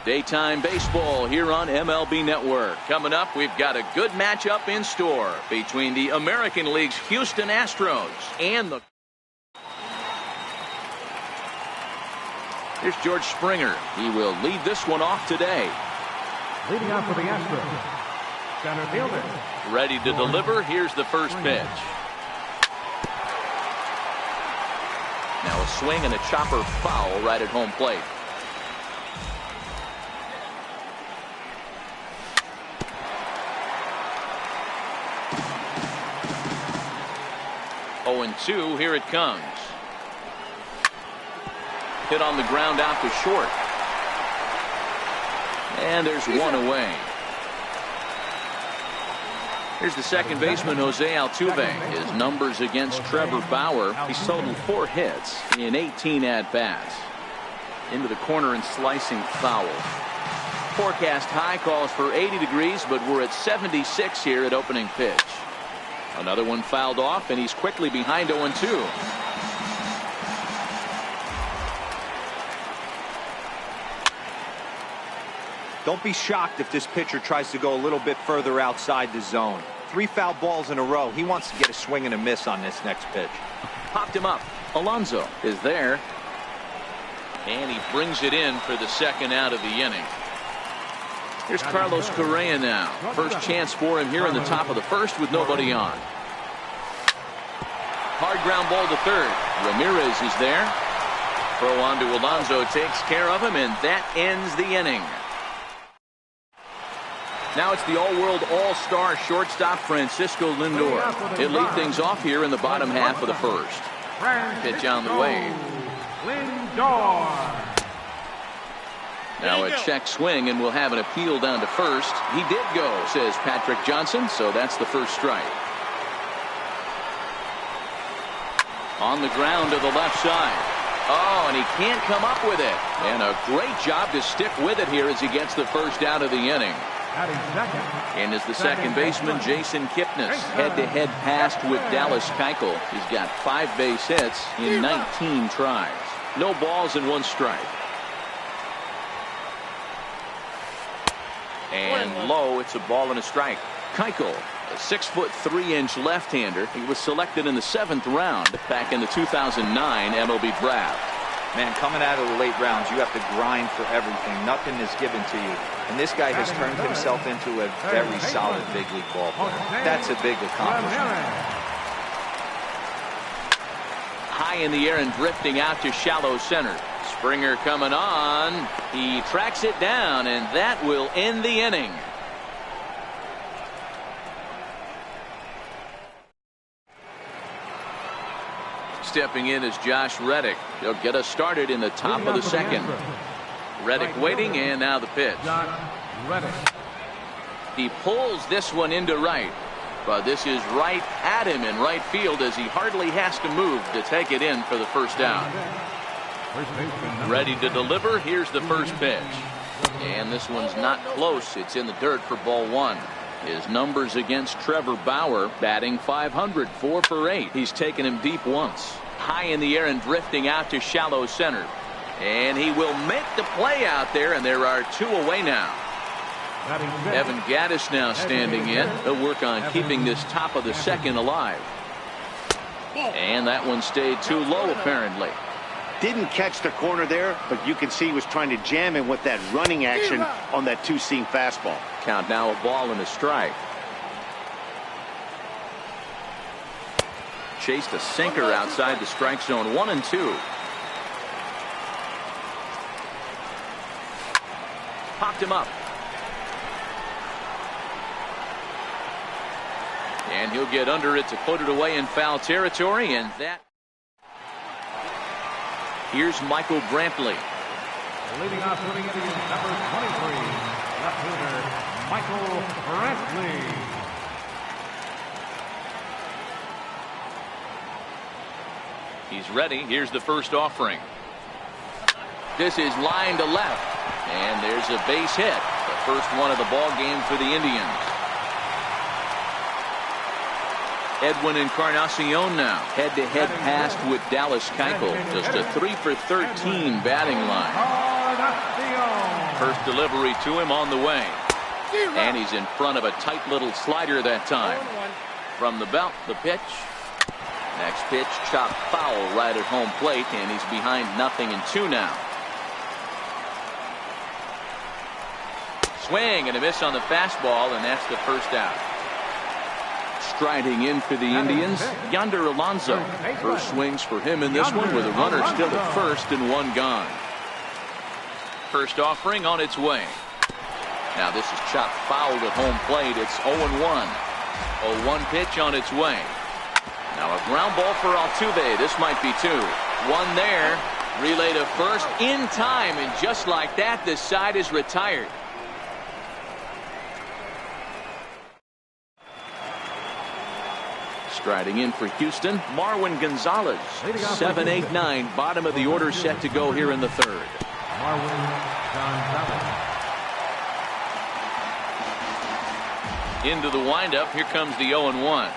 Daytime baseball here on MLB Network. Coming up, we've got a good matchup in store between the American League's Houston Astros and the... Here's George Springer. He will lead this one off today. Leading off for the Astros, center fielder. Ready to deliver. Here's the first pitch. Now a swing and a chopper foul right at home plate. 0-2, here it comes. Hit on the ground out to short. And there's one away. Here's the second baseman, Jose Altuve. His numbers against Trevor Bauer. He's totaled 4 hits in 18 at-bats. Into the corner and slicing foul. Forecast high calls for 80 degrees, but we're at 76 here at opening pitch. Another one fouled off, and he's quickly behind 0-2. Don't be shocked if this pitcher tries to go a little bit further outside the zone. 3 foul balls in a row. He wants to get a swing and a miss on this next pitch. Popped him up. Alonso is there. And he brings it in for the second out of the inning. Here's Carlos Correa now. First chance for him here in the top of the first with nobody on. Hard ground ball to third. Ramirez is there. Throw on to Alonso takes care of him, and that ends the inning. Now it's the all-world all-star shortstop Francisco Lindor. He'll lead things off here in the bottom half of the first. Pitch on the way. Lindor. Now a check swing, and we'll have an appeal down to first. He did go, says Patrick Johnson, so that's the first strike. On the ground to the left side. Oh, and he can't come up with it. And a great job to stick with it here as he gets the first out of the inning. And as the second baseman, Jason Kipnis, head-to-head passed with Dallas Keuchel. He's got 5 base hits in 19 tries. No balls and 1 strike. And low, it's a ball and a strike. Keuchel, a 6'3" left-hander. He was selected in the 7th round back in the 2009 MLB draft. Man, coming out of the late rounds, you have to grind for everything. Nothing is given to you. And this guy has turned himself into a very solid big league ball player. That's a big accomplishment. High in the air and drifting out to shallow center. Springer coming on. He tracks it down, and that will end the inning. Stepping in is Josh Reddick. He'll get us started in the top of the second. Reddick waiting, and now the pitch. He pulls this one into right, but this is right at him in right field as he hardly has to move to take it in for the first out. Ready to deliver. Here's the first pitch, and this one's not close. It's in the dirt for ball 1. His numbers against Trevor Bauer, batting .500, 4 for 8. He's taken him deep once. High in the air and drifting out to shallow center. And he will make the play out there, and there are 2 away now. Evan Gattis now standing in. He'll work on keeping this top of the second alive. And that one stayed too low, apparently. Didn't catch the corner there, but you can see he was trying to jam him with that running action on that 2-seam fastball. Count now a ball and a strike. Chased a sinker outside the strike zone. 1-2. Popped him up. And he'll get under it to put it away in foul territory, and that. Here's Michael Brantley. Leading off for the Indians, number 23, left-fielder Michael Brantley. He's ready. Here's the first offering. This is line to left, and there's a base hit. The first one of the ball game for the Indians. Edwin Encarnacion now, head-to-head passed with Dallas Keuchel. Just a 3 for 13 batting line. First delivery to him on the way. And he's in front of a tight little slider that time. From the belt, the pitch. Next pitch, chopped foul right at home plate, and he's behind 0-2 now. Swing and a miss on the fastball, and that's the first out. Striding in for the Indians, Yonder Alonso. First swings for him in this one with a runner still at first and one gone. First offering on its way. Now this is chopped foul at home plate. It's 0-1. 0-1 pitch on its way. Now a ground ball for Altuve. This might be two. One there. Relay to first in time, and just like that, this side is retired. Striding in for Houston, Marwin Gonzalez. 7-8-9, bottom of the order set to go here in the third. Marwin Gonzalez. Into the windup, here comes the 0-1.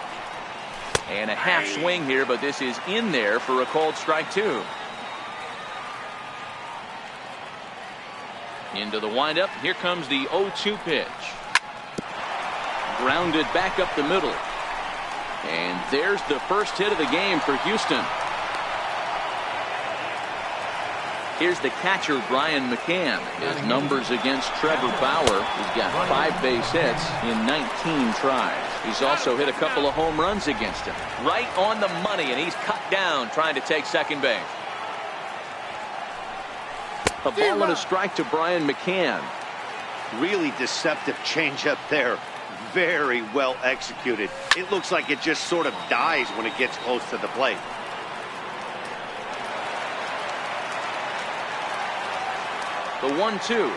And a half swing here, but this is in there for a called strike two. Into the windup, here comes the 0-2 pitch. Grounded back up the middle. And there's the first hit of the game for Houston. Here's the catcher, Brian McCann. His numbers against Trevor Bauer. He's got 5 base hits in 19 tries. He's also hit a couple of home runs against him. Right on the money, and he's cut down trying to take second base. A ball and a strike to Brian McCann. Really deceptive changeup there. Very well executed. It looks like it just sort of dies when it gets close to the plate. The 1-2.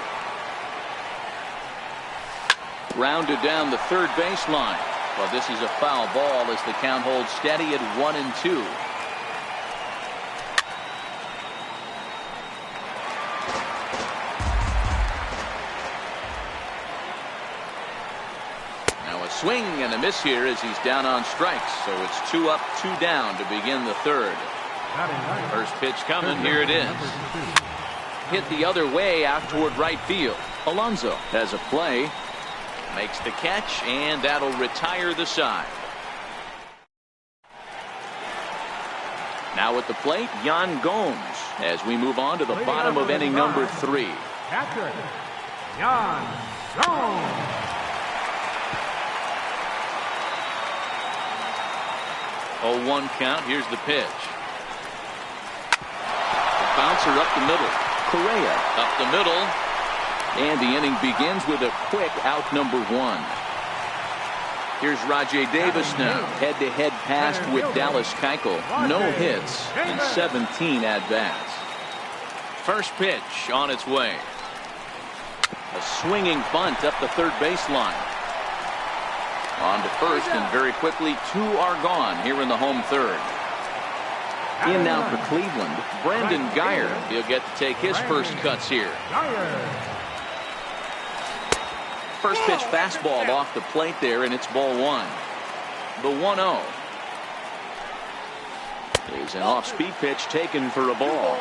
Rounded down the third baseline. Well, this is a foul ball as the count holds steady at 1-2. Now a swing and a miss here as he's down on strikes. So it's 2 up, 2 down to begin the third. First pitch coming. Here it is. Hit the other way out toward right field. Alonso has a play. Makes the catch, and that'll retire the side. Now at the plate, Yan Gomes, as we move on to the bottom of inning number 3. Catcher, Yan Gomes. 0-1 count. Here's the pitch. The bouncer up the middle. Correa up the middle. And the inning begins with a quick out number 1. Here's Rajay Davis now. Head-to-head pass with Dallas Keuchel. No hits in 17 at-bats. First pitch on its way. A swinging bunt up the third baseline. On to first, and very quickly 2 are gone here in the home third. In now for Cleveland, Brandon Guyer. He'll get to take his first cuts here. First pitch fastball off the plate there, and it's ball 1. The 1-0 is an off-speed pitch taken for a ball.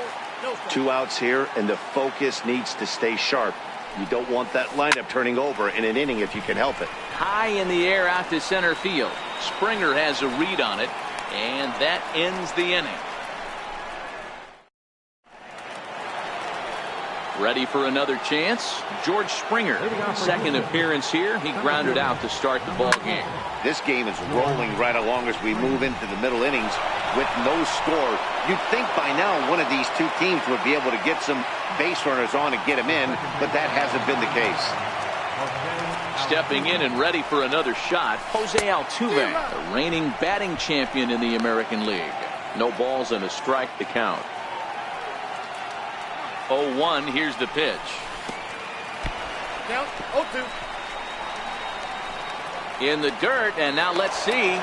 2 outs here, and the focus needs to stay sharp. You don't want that lineup turning over in an inning if you can help it. High in the air out to center field. Springer has a read on it, and that ends the inning. Ready for another chance. George Springer, second appearance here. He grounded out to start the ball game. This game is rolling right along as we move into the middle innings with no score. You'd think by now one of these 2 teams would be able to get some base runners on and get them in, but that hasn't been the case. Stepping in and ready for another shot, Jose Altuve, the reigning batting champion in the American League. No balls and a strike to count. 0-1, here's the pitch. Count 0-2. In the dirt, and now let's see.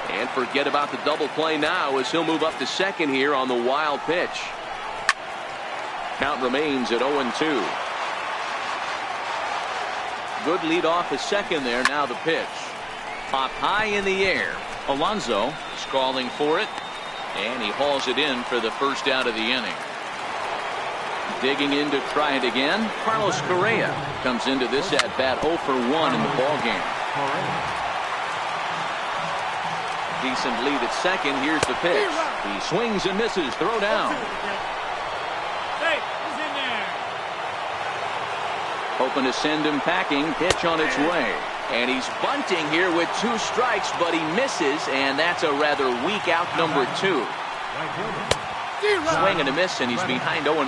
And forget about the double play now as he'll move up to second here on the wild pitch. Count remains at 0-2. Good lead off at second there. Now the pitch. Pop high in the air. Alonso scrawling for it, and he hauls it in for the first out of the inning. Digging in to try it again. Carlos Correa comes into this at bat 0 for 1 in the ball game. Decent lead at second. Here's the pitch. He swings and misses. Throw down. Hoping to send him packing. Pitch on its way. And he's bunting here with 2 strikes, but he misses, and that's a rather weak out number 2. Swing and a miss, and he's behind 0-1.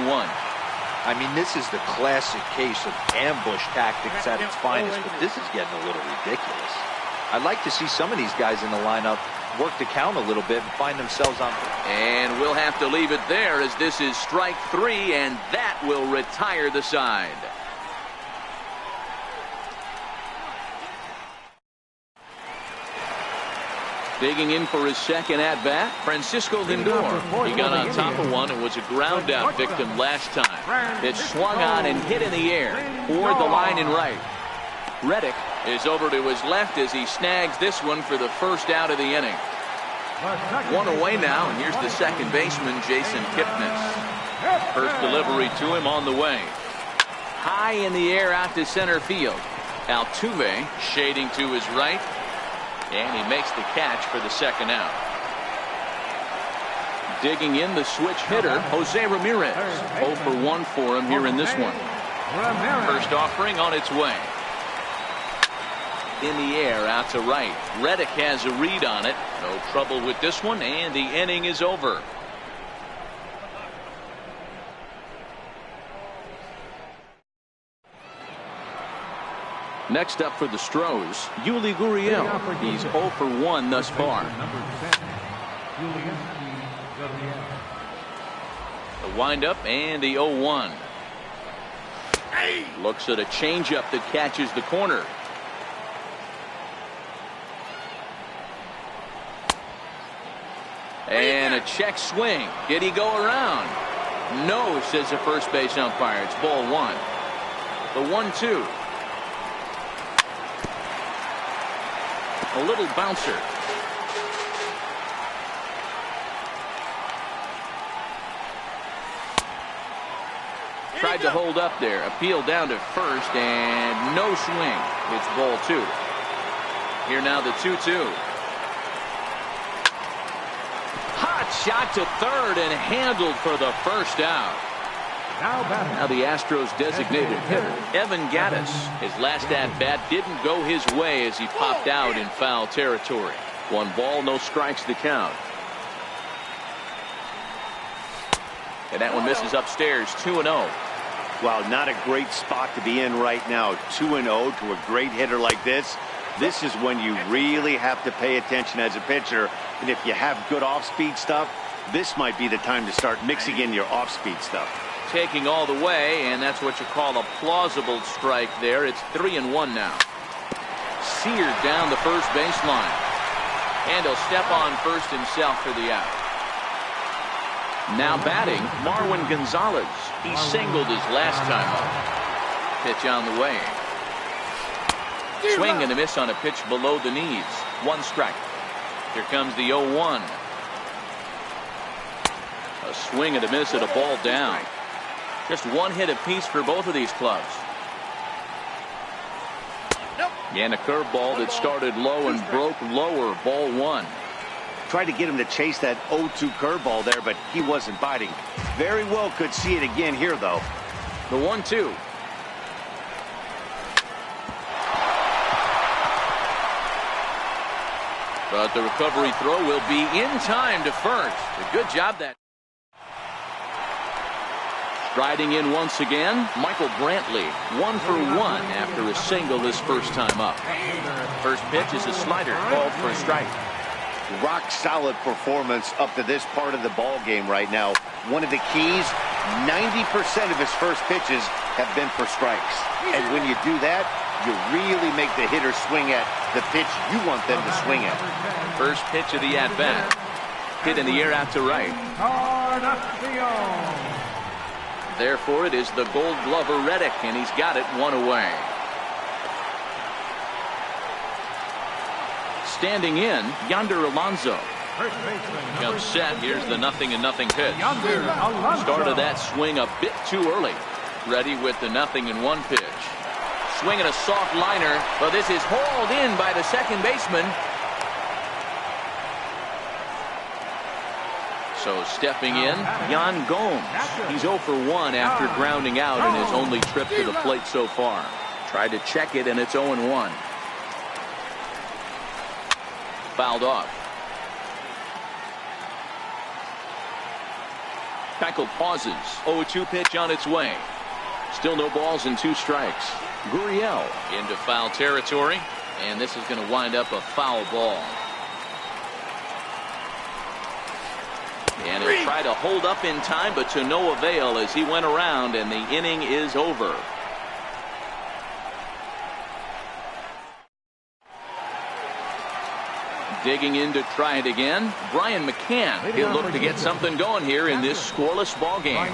I mean, this is the classic case of ambush tactics at its finest, but this is getting a little ridiculous. I'd like to see some of these guys in the lineup work the count a little bit and find themselves on. And we'll have to leave it there, as this is strike 3, and that will retire the side. Digging in for his second at-bat, Francisco Lindor. He got on top of one and was a ground-out victim last time. It swung on and hit in the air toward the line and right. Reddick is over to his left as he snags this one for the first out of the inning. 1 away now, and here's the second baseman, Jason Kipnis. First delivery to him on the way. High in the air out to center field. Altuve shading to his right. And he makes the catch for the second out. Digging in, the switch hitter, Jose Ramirez. 0 for 1 for him here in this one. First offering on its way. In the air, out to right. Reddick has a read on it. No trouble with this one, and the inning is over. Next up for the Stros, Yuli Gurriel. He's 0 for 1 thus far. The windup and the 0-1. Looks at a changeup that catches the corner. And a check swing. Did he go around? No, says the first base umpire. It's ball 1. The 1-2. A little bouncer. Tried to hold up there. Appeal down to first, and no swing. It's ball 2. Here now the 2-2. Hot shot to third and handled for the first out. Now the Astros designated hitter, Evan Gattis. His last at-bat didn't go his way as he popped out in foul territory. 1 ball, no strikes to count. And that one misses upstairs, 2-0. Wow, not a great spot to be in right now. 2-0 to a great hitter like this. This is when you really have to pay attention as a pitcher. And if you have good off-speed stuff, this might be the time to start mixing in your off-speed stuff. Taking all the way, and that's what you call a plausible strike there. It's 3-1 now. Seared down the first baseline. And he'll step on first himself for the out. Now batting, Marwin Gonzalez. He singled his last time up. Pitch on the way. Swing and a miss on a pitch below the knees. 1 strike. Here comes the 0-1. A swing and a miss at a ball down. Just 1 hit apiece for both of these clubs. And a curveball that started low and broke lower. Ball 1. Tried to get him to chase that 0-2 curveball there, but he wasn't biting. Very well could see it again here, though. The 1-2. But the recovery throw will be in time to first. A good job that. Striding in once again, Michael Brantley, 1 for 1 after a single this first time up. First pitch is a slider called for a strike. Rock solid performance up to this part of the ball game right now. One of the keys, 90% of his first pitches have been for strikes. And when you do that, you really make the hitter swing at the pitch you want them to swing at. First pitch of the at-bat. Hit in the air out to right. Therefore, it is the Gold Glover Reddick, and he's got it 1 away. Standing in, Yonder Alonso. First baseman. Jump set. Here's the 0-0 pitch. Yonder Alonso. Started that swing a bit too early. Ready with the 0-1 pitch. Swinging a soft liner, but this is hauled in by the second baseman. So stepping in, Yan Gomes. He's 0 for 1 after grounding out in his only trip to the plate so far. Tried to check it, and it's 0-1. Fouled off. Keuchel pauses. 0-2 pitch on its way. Still no balls and 2 strikes. Gurriel into foul territory, and this is going to wind up a foul ball. And he'll try to hold up in time, but to no avail as he went around, and the inning is over. Digging in to try it again, Brian McCann. He'll look to get something going here in this scoreless ball game.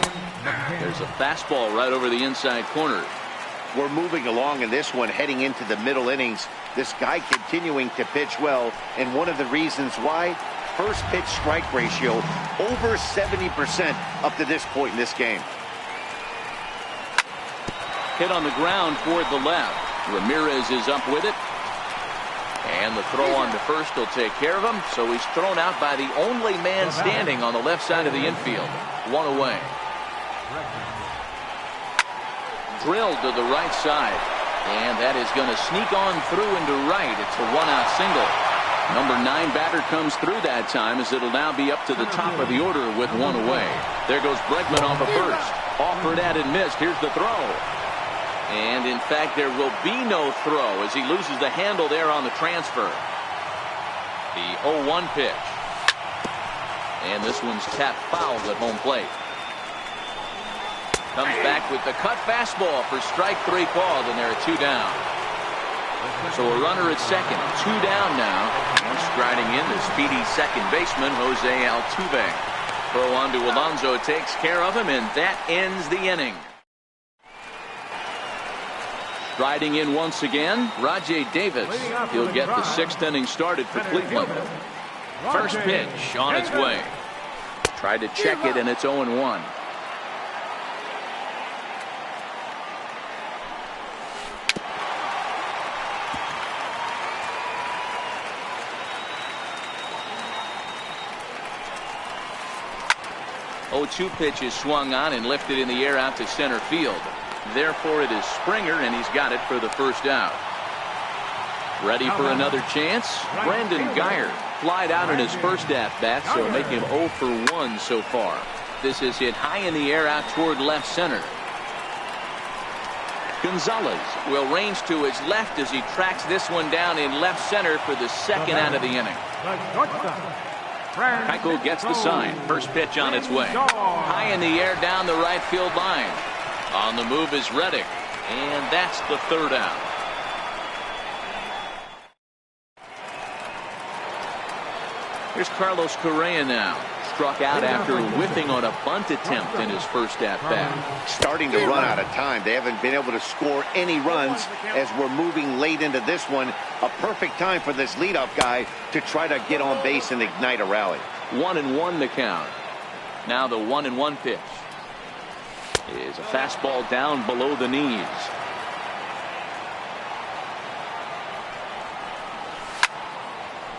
There's a fastball right over the inside corner. We're moving along in this one, heading into the middle innings. This guy continuing to pitch well, and one of the reasons why, first pitch strike ratio over 70% up to this point in this game. Hit on the ground toward the left. Ramirez is up with it. And the throw on to first will take care of him. So he's thrown out by the only man standing on the left side of the infield. 1 away. Drilled to the right side. And that is going to sneak on through into right. It's a 1-out single. Number 9 batter comes through that time, as it'll now be up to the top of the order with 1 away. There goes Bregman off of first. Offered at and missed. Here's the throw. And in fact, there will be no throw as he loses the handle there on the transfer. The 0-1 pitch. And this one's tapped foul at home plate. Comes back with the cut fastball for strike 3 called, and there are 2 down. So a runner at second, 2 down now. And striding in the speedy second baseman, Jose Altuve. Throw on to Alonso takes care of him, and that ends the inning. Striding in once again, Rajay Davis. He'll get the 6th inning started for Cleveland. First pitch on its way. Tried to check it, and it's 0-1. The 0-2 pitch is swung on and lifted in the air out to center field. Therefore, it is Springer, and he's got it for the first out. Ready for another chance? Brandon Guyer flied out in his first at-bat, so make him 0 for 1 so far. This is hit high in the air out toward left center. Gonzalez will range to his left as he tracks this one down in left center for the 2nd out of the inning. Keuchel gets the sign. First pitch on its way. High in the air down the right field line. On the move is Reddick, and that's the 3rd out. Here's Carlos Correa now. Struck out after whiffing on a bunt attempt in his first at-bat. Starting to run out of time. They haven't been able to score any runs as we're moving late into this one. A perfect time for this leadoff guy to try to get on base and ignite a rally. 1-1 the count. Now the 1-1 pitch is a fastball down below the knees.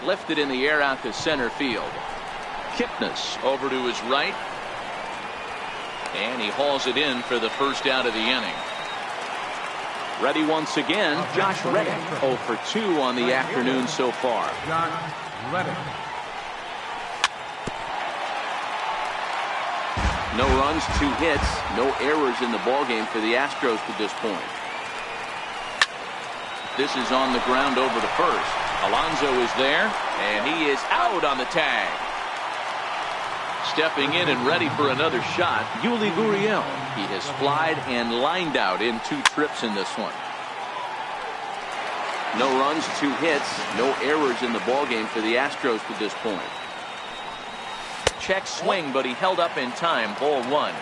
Lifted in the air out to center field. Kipnis over to his right. And he hauls it in for the first out of the inning. Ready once again, Josh Reddick. 0 for 2 on the afternoon so far. Josh Reddick. No runs, 2 hits, no errors in the ballgame for the Astros to this point. This is on the ground over to first. Alonso is there, and he is out on the tag. Stepping in and ready for another shot, Yuli Gurriel. He has flied and lined out in 2 trips in this one. No runs, 2 hits, no errors in the ballgame for the Astros to this point. Check swing, but he held up in time. Ball 1.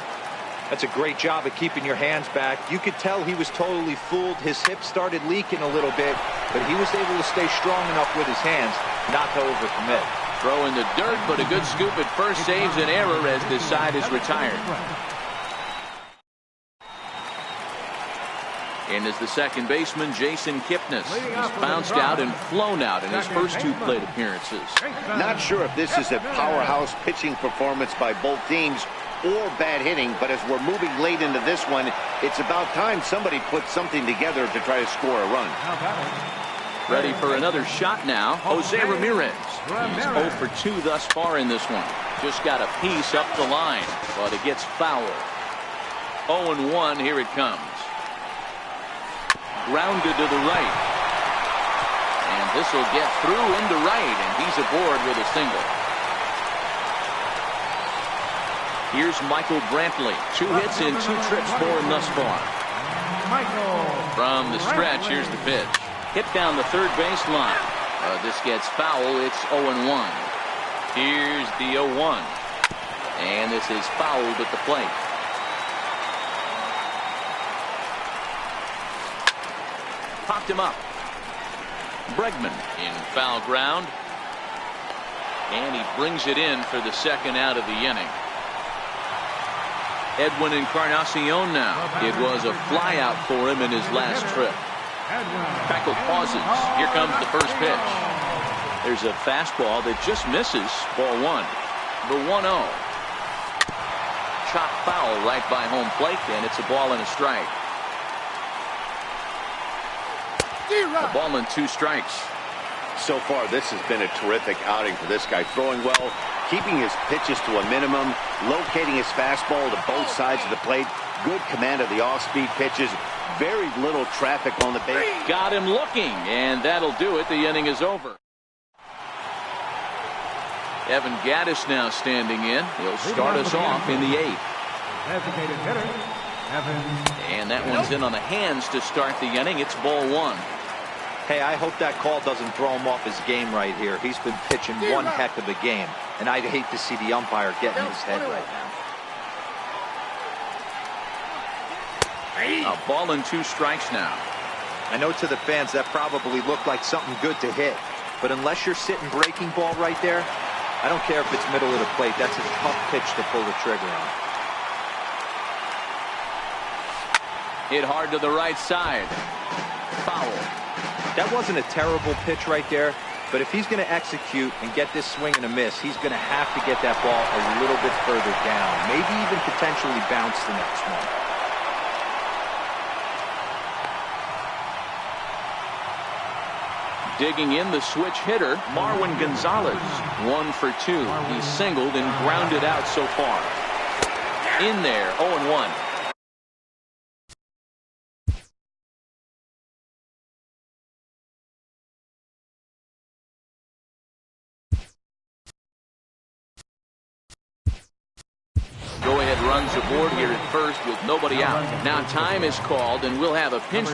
That's a great job of keeping your hands back. You could tell he was totally fooled. His hips started leaking a little bit, but he was able to stay strong enough with his hands not to overcommit. Throw in the dirt, but a good scoop at first saves an error as this side is retired. In is the second baseman, Jason Kipnis. He's bounced out and flown out in his first two plate appearances. Not sure if this is a powerhouse pitching performance by both teams or bad hitting, but as we're moving late into this one, it's about time somebody puts something together to try to score a run. Ready for another shot now, Jose Ramirez. He's 0 for 2 thus far in this one. Just got a piece up the line, but it gets foul. 0-1, here it comes. Grounded to the right. And this will get through into right, and he's aboard with a single. Here's Michael Brantley. 2 hits in 2 trips for him thus far. From the stretch, here's the pitch. Hit down the third baseline. This gets foul. It's 0-1. Here's the 0-1. And this is fouled at the plate. Popped him up. Bregman in foul ground. And he brings it in for the second out of the inning. Edwin Encarnacion now. It was a flyout for him in his last trip. Tackle pauses. Here comes the first pitch. There's a fastball that just misses. Ball 1. The 1-0. Chop foul right by home plate, and it's a ball and a strike. A ball and 2 strikes. So far, this has been a terrific outing for this guy. Throwing well, keeping his pitches to a minimum, locating his fastball to both sides of the plate. Good command of the off-speed pitches. Very little traffic on the base. Got him looking, and that'll do it. The inning is over. Evan Gattis now standing in. He'll start us off in the 8th. And that one's in on the hands to start the inning. It's ball 1. Hey, I hope that call doesn't throw him off his game right here. He's been pitching one heck of a game, and I'd hate to see the umpire get in his head right now. A ball and 2 strikes now. I know to the fans that probably looked like something good to hit, but unless you're sitting breaking ball right there, I don't care if it's middle of the plate. That's a tough pitch to pull the trigger on. Hit hard to the right side. Foul. That wasn't a terrible pitch right there, but if he's going to execute and get this swing and a miss, he's going to have to get that ball a little bit further down, maybe even potentially bounce the next one. Digging in, the switch hitter, Marwin Gonzalez. 1 for 2. He's singled and grounded out so far. In there, 0-1. Go-ahead runs aboard here at first with nobody out. Now time is called, and we'll have a pinch.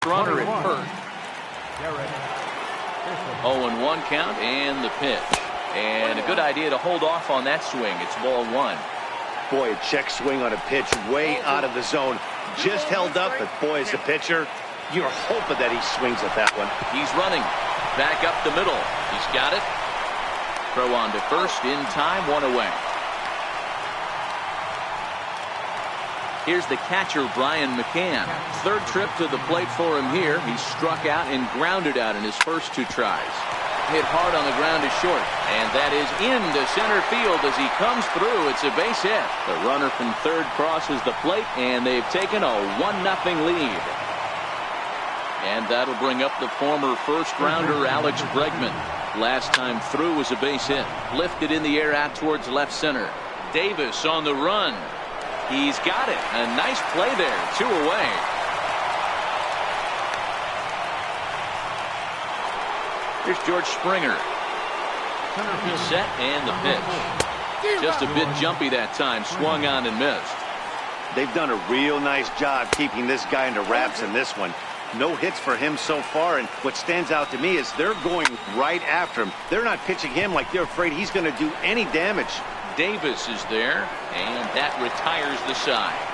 Runner at first. 0-1 count and the pitch. And a good idea to hold off on that swing. It's ball 1. Boy, a check swing on a pitch way out of the zone. Just held up, but boy, as a pitcher, you're hoping that he swings at that one. He's running. Back up the middle. He's got it. Throw on to first in time. 1 away. Here's the catcher, Brian McCann. 3rd trip to the plate for him here. He struck out and grounded out in his first 2 tries. Hit hard on the ground to short. And that is into center field as he comes through. It's a base hit. The runner from 3rd crosses the plate, and they've taken a 1-0 lead. And that'll bring up the former first-rounder, Alex Bregman. Last time through was a base hit. Lifted in the air out towards left center. Davis on the run. He's got it. A nice play there. 2 away. Here's George Springer. He's set and the pitch. Just a bit jumpy that time. Swung on and missed. They've done a real nice job keeping this guy under wraps in this one. No hits for him so far, and what stands out to me is they're going right after him. They're not pitching him like they're afraid he's going to do any damage. Davis is there, and that retires the side.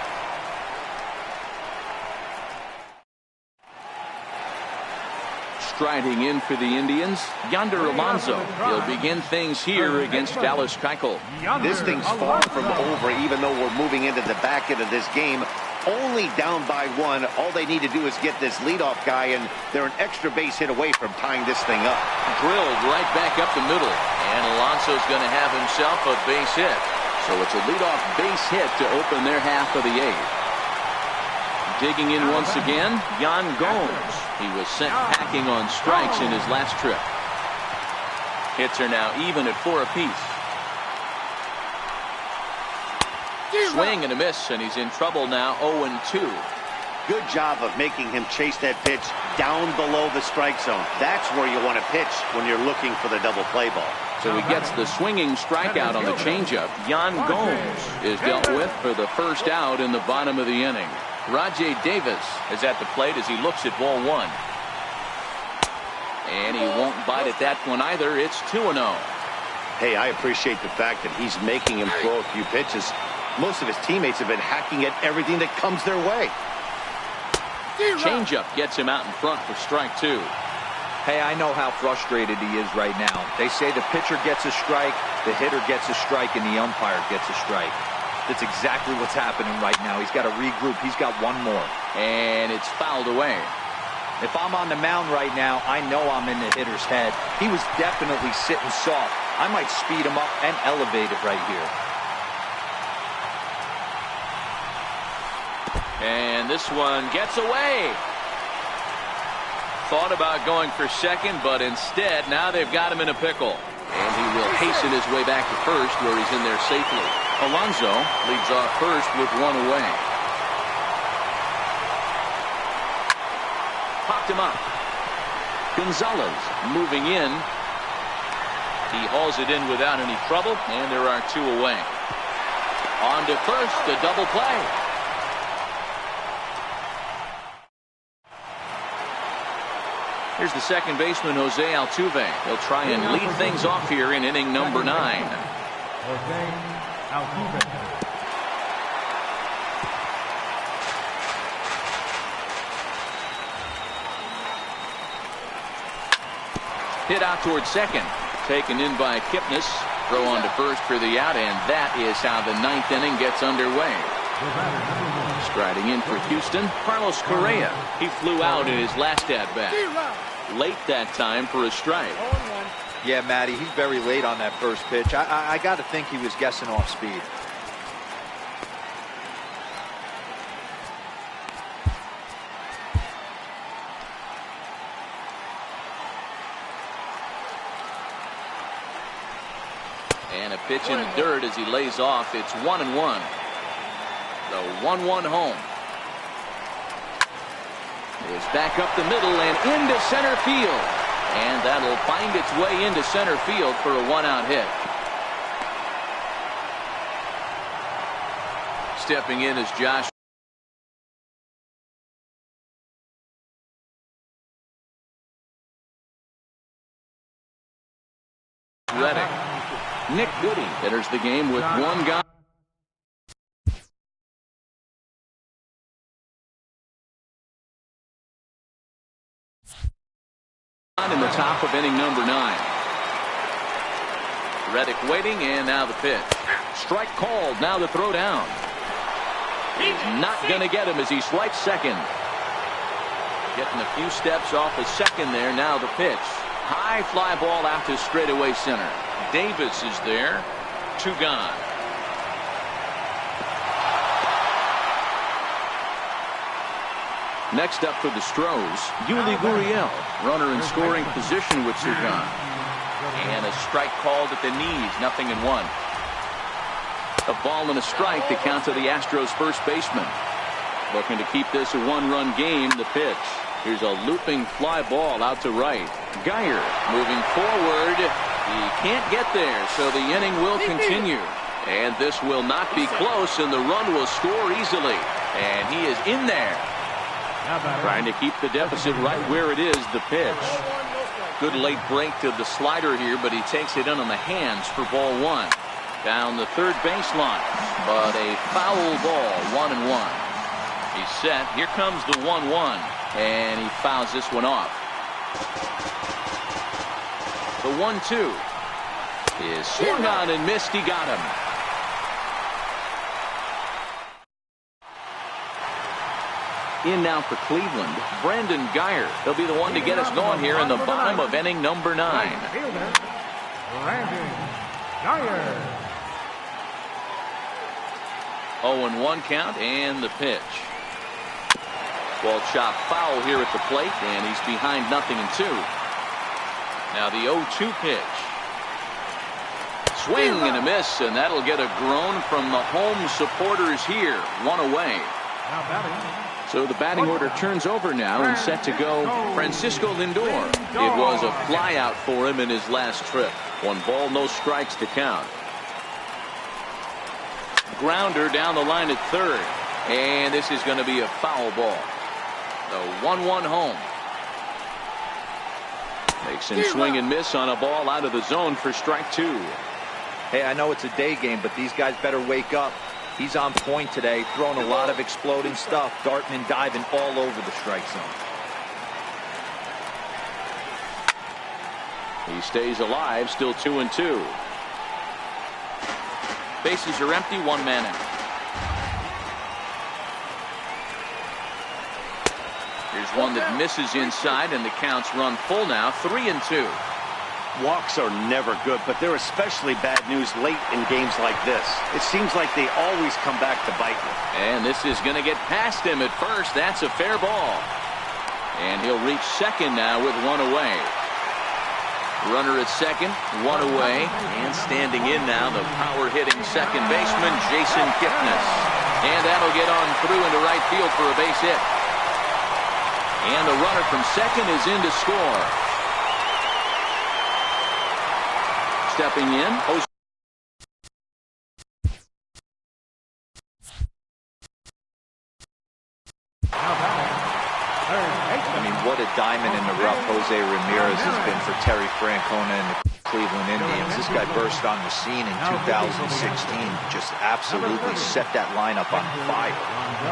Striding in for the Indians, Yonder Alonso. He'll begin things here against Dallas Keuchel. This thing's far from over, even though we're moving into the back end of this game. Only down by one. All they need to do is get this leadoff guy, and they're an extra base hit away from tying this thing up. Drilled right back up the middle, and Alonso's going to have himself a base hit. So it's a leadoff base hit to open their half of the eighth. Digging in once again, Yan Gomes. He was sent packing on strikes in his last trip. Hits are now even at 4 apiece. Swing and a miss, and he's in trouble now, 0-2. Good job of making him chase that pitch down below the strike zone. That's where you want to pitch when you're looking for the double play ball. So he gets the swinging strikeout on the changeup. Yan Gomes is dealt with for the first out in the bottom of the inning. Rajay Davis is at the plate as he looks at ball one. And he won't bite at that one either. It's 2-0. Hey, I appreciate the fact that he's making him throw a few pitches. Most of his teammates have been hacking at everything that comes their way. Changeup gets him out in front for strike two. Hey, I know how frustrated he is right now. They say the pitcher gets a strike, the hitter gets a strike, and the umpire gets a strike. That's exactly what's happening right now. He's got to regroup. He's got one more. And it's fouled away. If I'm on the mound right now, I know I'm in the hitter's head. He was definitely sitting soft. I might speed him up and elevate it right here. And this one gets away. Thought about going for second, but instead, now they've got him in a pickle. And he will hasten his way back to first, where he's in there safely. Alonso leads off first with one away. Popped him up. Gonzalez moving in. He hauls it in without any trouble, and there are two away. On to first, a double play. Here's the second baseman, Jose Altuve. He'll try and lead things off here in inning number 9. Jose Altuve. Hit out towards second. Taken in by Kipnis. Throw on to first for the out, and that is how the 9th inning gets underway. Striding in for Houston, Carlos Correa. He flew out in his last at-bat. Late that time for a strike. Yeah, Matty, he's very late on that first pitch. I got to think he was guessing off speed. And a pitch in the dirt as he lays off. It's 1-1. The 1-1 home. Is back up the middle and into center field. And that'll find its way into center field for a 1-out hit. Stepping in is Josh Reddick. Nick Goody enters the game with one guy. In the top of inning number 9. Reddick waiting, and now the pitch. Strike called. Now the throw down. He's not going to get him as he swipes second. Getting a few steps off of second there. Now the pitch. High fly ball out to straightaway center. Davis is there. 2 gone. Next up for the Stros, Yuli Gurriel, runner in scoring position with 2 gone. And a strike called at the knees, 0-1. A ball and a strike to count to the Astros first baseman. Looking to keep this a 1-run game. The pitch. Here's a looping fly ball out to right. Geyer moving forward. He can't get there, so the inning will continue. And this will not be close, and the run will score easily. And he is in there. Trying to keep the deficit right where it is, the pitch. Good late break to the slider here, but he takes it in on the hands for ball one. Down the third baseline, but a foul ball, 1-1. He's set. Here comes the 1-1, and he fouls this one off. The 1-2 is swung on and missed. He got him. In now for Cleveland, Brandon Guyer. He'll be the one to get us going here in the bottom of inning number 9. Brandon Guyer. 0-1 count and the pitch. Ball chopped foul here at the plate, and he's behind 0-2. Now the 0-2 pitch. Swing and a miss, and that'll get a groan from the home supporters here. 1 away. So the batting order turns over now and set to go Francisco Lindor. It was a flyout for him in his last trip. 1 ball, no strikes to count. Grounder down the line at third, and this is going to be a foul ball. The 1-1 home. Makes him swing and miss on a ball out of the zone for strike 2. Hey, I know it's a day game, but these guys better wake up. He's on point today, throwing a lot of exploding stuff, darting and diving all over the strike zone. He stays alive, still 2-2. Bases are empty, 1 man out. Here's one that misses inside, and the count's run full now, 3-2. Walks are never good, but they're especially bad news late in games like this. It seems like they always come back to bite you. And this is going to get past him at first. That's a fair ball. And he'll reach second now with 1 away. Runner at second, 1 away. And standing in now, the power-hitting second baseman, Jason Kipnis. And that'll get on through into right field for a base hit. And the runner from second is in to score. Stepping in, I mean, what a diamond in the rough Jose Ramirez has been for Terry Francona and the Cleveland Indians. This guy burst on the scene in 2016, just absolutely set that lineup on fire.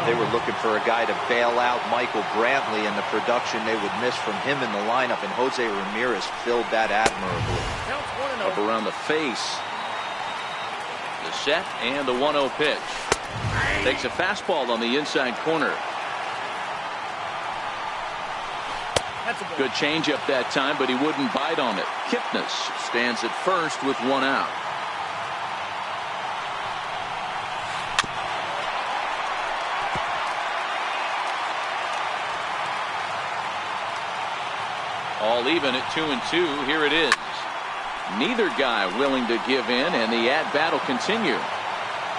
They were looking for a guy to bail out Michael Brantley, and the production they would miss from him in the lineup, and Jose Ramirez filled that admirably. Up around the face. The set and the 1-0 pitch. Takes a fastball on the inside corner. Good changeup that time, but he wouldn't bite on it. Kipnis stands at first with 1 out. All even at 2-2. Here it is. Neither guy willing to give in, and the at-bat will continue.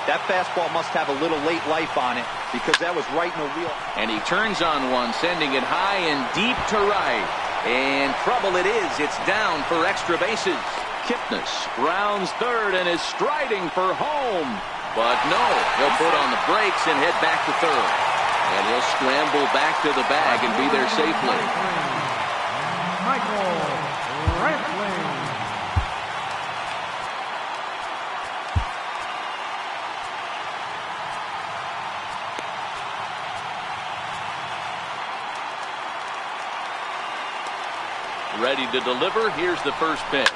That fastball must have a little late life on it, because that was right in the wheel. And he turns on one, sending it high and deep to right. And trouble it is. It's down for extra bases. Kipnis rounds third and is striding for home. But no, he'll put on the brakes and head back to third. And he'll scramble back to the bag and be there safely. Michael Brantley. Ready to deliver. Here's the first pitch.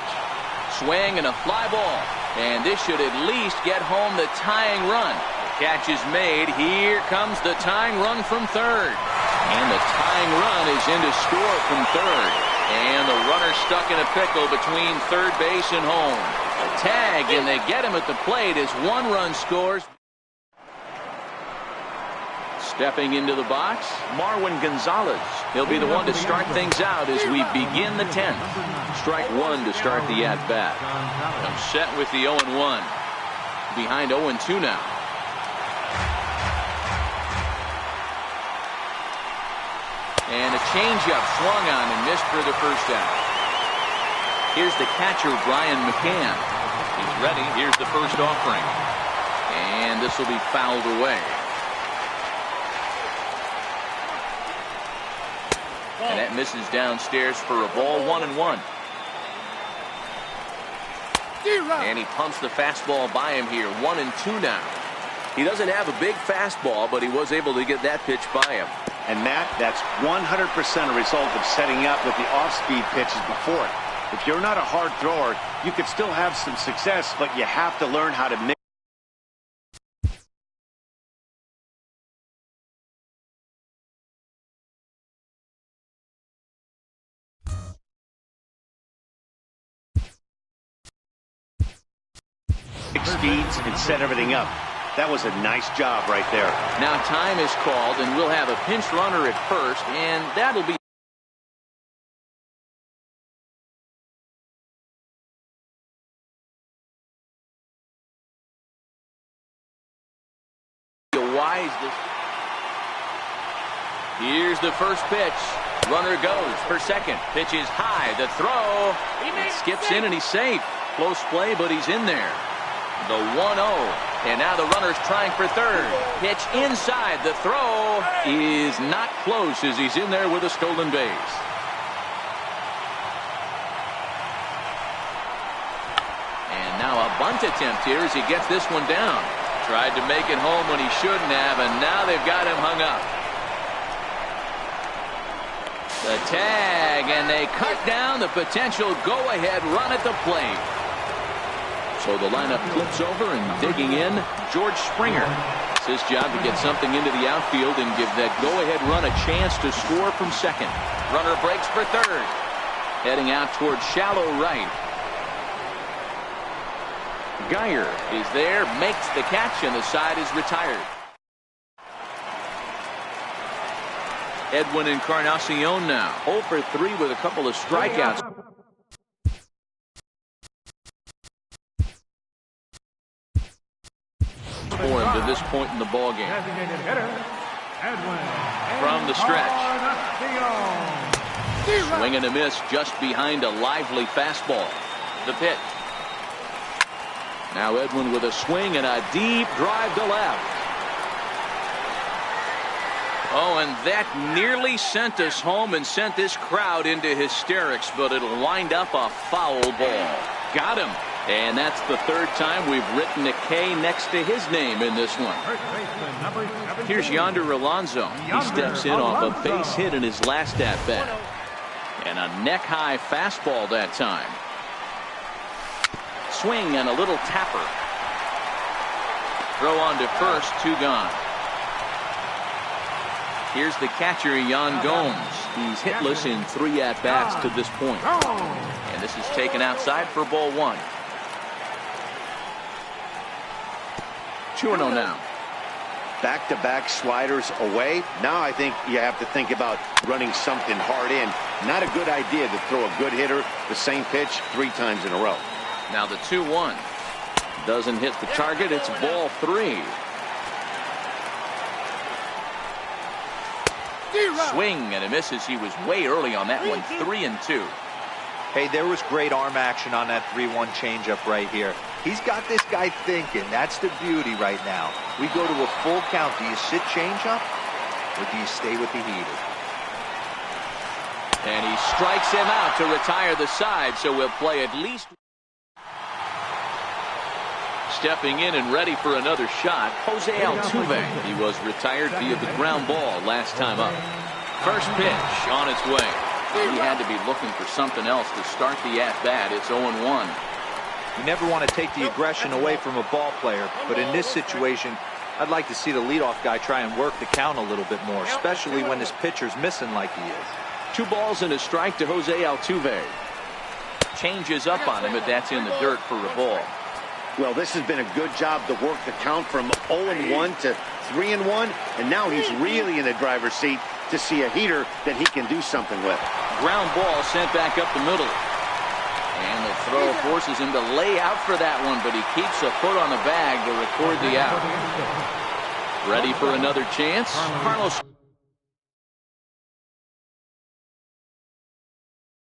Swing and a fly ball. And this should at least get home the tying run. The catch is made. Here comes the tying run from third. And the tying run is in to score from third. And the runner stuck in a pickle between third base and home. A tag, and they get him at the plate as 1 run scores. Stepping into the box, Marwin Gonzalez. He'll be the one to start things out as we begin the 10th. Strike 1 to start the at-bat. I'm set with the 0-1. Behind 0-2 now. And a changeup swung on and missed for the first out. Here's the catcher, Brian McCann. He's ready. Here's the first offering. And this will be fouled away. And that misses downstairs for a ball, 1-1. And he pumps the fastball by him here, 1-2 now. He doesn't have a big fastball, but he was able to get that pitch by him. And Matt, that's 100% a result of setting up with the off-speed pitches before it. If you're not a hard thrower, you could still have some success, but you have to learn how to mix. Speeds and set everything up. That was a nice job right there. Now time is called, and we'll have a pinch runner at first, and that'll be a wise. Here's the first pitch. Runner goes for second. Pitch is high. The throw. It skips in, and he's safe. Close play, but he's in there. The 1-0, and now the runner's trying for third. Pitch inside. The throw is not close as he's in there with a stolen base. And now a bunt attempt here as he gets this one down. Tried to make it home when he shouldn't have, and now they've got him hung up. The tag, and they cut down the potential go-ahead run at the plate. So the lineup flips over, and digging in, George Springer. It's his job to get something into the outfield and give that go-ahead run a chance to score from second. Runner breaks for third. Heading out towards shallow right. Geyer is there, makes the catch, and the side is retired. Edwin Encarnacion now, 0 for 3 with a couple of strikeouts. For him to this point in the ball game. From the stretch. Swing and a miss just behind a lively fastball. The pitch. Now Edwin with a swing and a deep drive to left. Oh, and that nearly sent us home and sent this crowd into hysterics, but it'll wind up a foul ball. Got him. And that's the third time we've written a K next to his name in this one. Here's Yonder Alonso. He steps in off a base hit in his last at-bat. And a neck-high fastball that time. Swing and a little tapper. Throw on to first, 2 gone. Here's the catcher, Yan Gomes. He's hitless in 3 at-bats to this point. And this is taken outside for ball 1. 2-0 now. Back-to-back sliders away. Now I think you have to think about running something hard in. Not a good idea to throw a good hitter the same pitch 3 times in a row. Now the 2-1. Doesn't hit the target. It's ball 3. Swing and a miss as he was way early on that one. 3-2. Hey, there was great arm action on that 3-1 changeup right here. He's got this guy thinking. That's the beauty right now. We go to a full count. Do you sit changeup or do you stay with the heater? And he strikes him out to retire the side, so we'll play at least. Stepping in and ready for another shot, Jose Altuve. He was retired via the ground ball last time up. First pitch on its way. He had to be looking for something else to start the at-bat. It's 0-1. You never want to take the aggression away from a ball player, but in this situation, I'd like to see the leadoff guy try and work the count a little bit more, especially when this pitcher's missing like he is. 2 balls and a strike to Jose Altuve. Changes up on him, but that's in the dirt for a ball. Well, this has been a good job to work the count from 0-1 to 3-1, and now he's really in the driver's seat to see a heater that he can do something with. Ground ball sent back up the middle. And the throw forces him to lay out for that one, but he keeps a foot on the bag to record the out. Ready for another chance? Carlos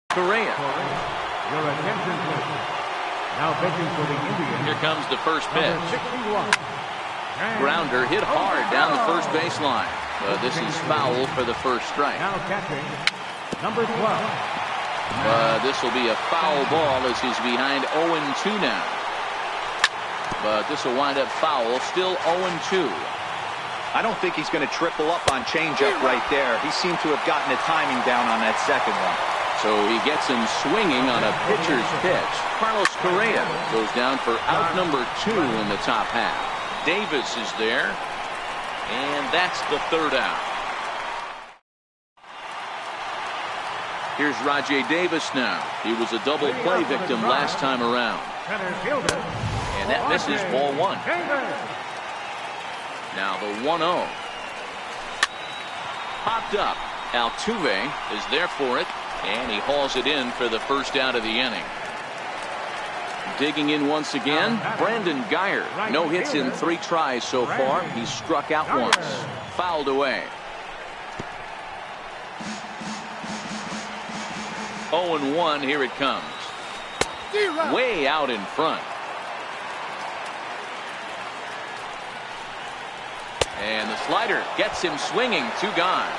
Correa. Your attention, please. Now pitching for the Indians. Here comes the first pitch. Number 61. Grounder hit hard down the first baseline. This is foul for the first strike. Now catching, number 12. This will be a foul ball as he's behind 0-2 now. But this will wind up foul, still 0-2. I don't think he's going to triple up on changeup right there. He seemed to have gotten the timing down on that second one. So he gets him swinging on a pitcher's pitch. Carlos Correa goes down for out number 2 in the top half. Davis is there, and that's the third out. Here's Rajay Davis now. He was a double play victim last time around. And that misses, ball 1. Now the 1-0. Popped up. Altuve is there for it, and he hauls it in for the first out of the inning. Digging in once again, Brandon Guyer. No hits in 3 tries so far. He's struck out once. Fouled away. 0-1, here it comes. Way out in front. And the slider gets him swinging. 2 gone.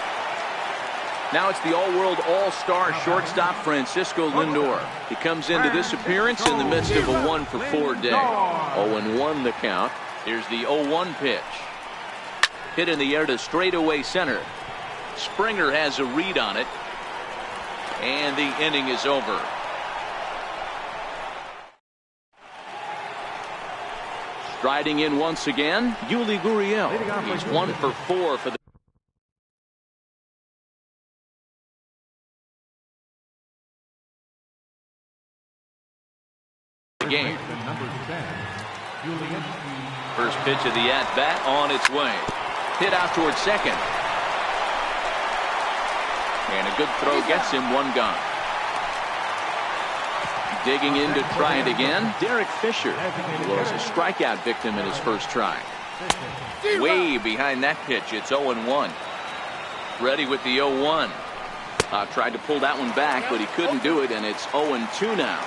Now it's the all-world all-star shortstop Francisco Lindor. He comes into this appearance in the midst of a 1-for-4 day. 0-1 the count. Here's the 0-1 pitch. Hit in the air to straightaway center. Springer has a read on it. And the inning is over. Striding in once again, Yuli Gurriel. He's 1-for-4 for the game. First pitch of the at-bat on its way. Hit out towards second. And a good throw gets him 1 gone. Digging in to try it again, Derek Fisher. He was a strikeout victim in his first try. Way behind that pitch. It's 0-1. Ready with the 0-1. Tried to pull that one back, but he couldn't do it, and it's 0-2 now.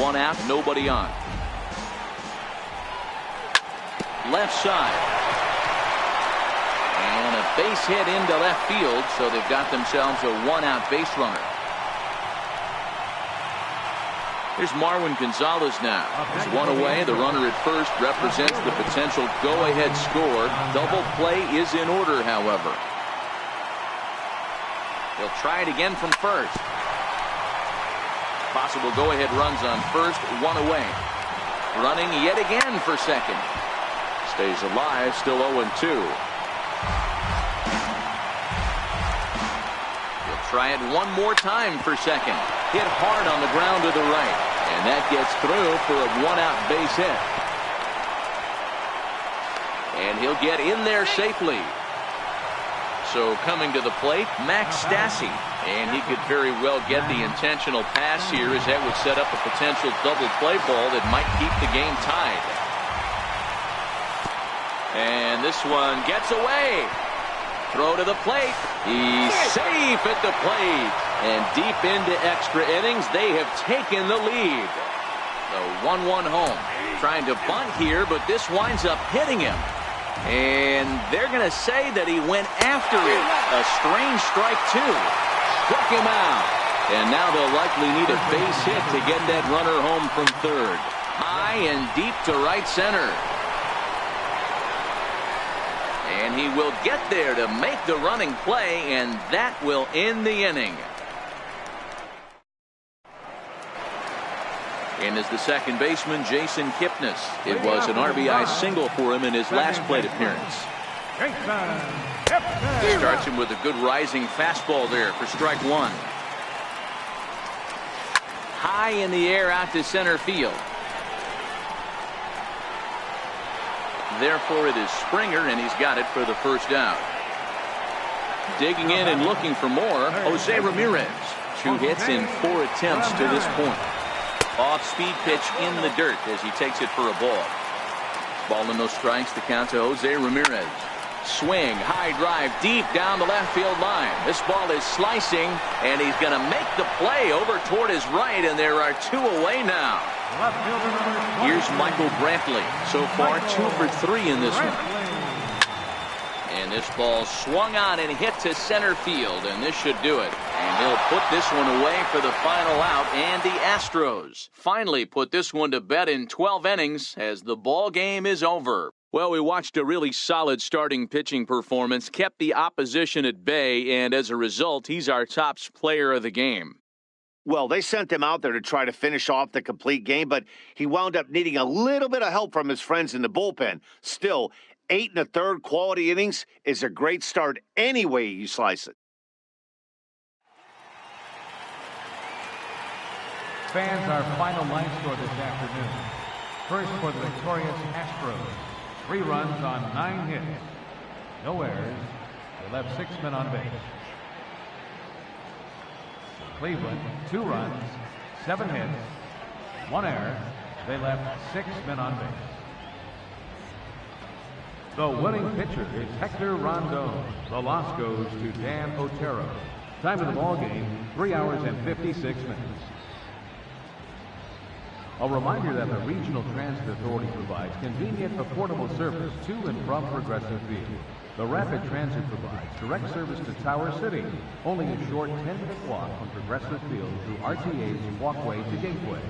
1 out, nobody on. Left side. And a base hit into left field, so they've got themselves a 1-out base runner. Here's Marwin Gonzalez now. He's 1 away. The runner at first represents the potential go-ahead score. Double play is in order, however. He'll try it again from first. Possible go-ahead runs on first, 1 away. Running yet again for second. Stays alive, still 0-2. He'll try it one more time for second. Hit hard on the ground to the right. And that gets through for a 1-out base hit. And he'll get in there safely. So coming to the plate, Max Stassi. And he could very well get the intentional pass here, as that would set up a potential double play ball that might keep the game tied. And this one gets away. Throw to the plate. He's safe at the plate. And deep into extra innings, they have taken the lead. The 1-1 home. Trying to bunt here, but this winds up hitting him. And they're going to say that he went after it. A strange strike, too. Struck him out. And now they'll likely need a base hit to get that runner home from third. High and deep to right center. And he will get there to make the running play, and that will end the inning. And as the second baseman, Jason Kipnis. It was an RBI single for him in his last plate appearance. Starts him with a good rising fastball there for strike 1. High in the air out to center field. Therefore, it is Springer, and he's got it for the first out. Digging in and looking for more, Jose Ramirez. 2 hits in 4 attempts to this point. Off-speed pitch in the dirt as he takes it for a ball. Ball and no strikes, the count to Jose Ramirez. Swing, high drive, deep down the left field line. This ball is slicing, and he's going to make the play over toward his right, and there are 2 away now. Here's Michael Brantley. So far, 2 for 3 in this one. And this ball swung on and hit to center field, and this should do it. And he'll put this one away for the final out, and the Astros finally put this one to bed in 12 innings as the ball game is over. Well, we watched a really solid starting pitching performance, kept the opposition at bay, and as a result, he's our top player of the game. Well, they sent him out there to try to finish off the complete game, but he wound up needing a little bit of help from his friends in the bullpen. Still, 8 1/3 quality innings is a great start any way you slice it. Fans, our final line score this afternoon. First for the victorious Astros. 3 runs on 9 hits. No errors. They left 6 men on base. Cleveland, 2 runs, 7 hits, 1 error. They left 6 men on base. The winning pitcher is Hector Rondon. The loss goes to Dan Otero. Time of the ball game, 3 hours and 56 minutes. A reminder that the Regional Transit Authority provides convenient, affordable service to and from Progressive Field. The Rapid Transit provides direct service to Tower City, only a short 10-minute walk from Progressive Field through RTA's walkway to Gateway.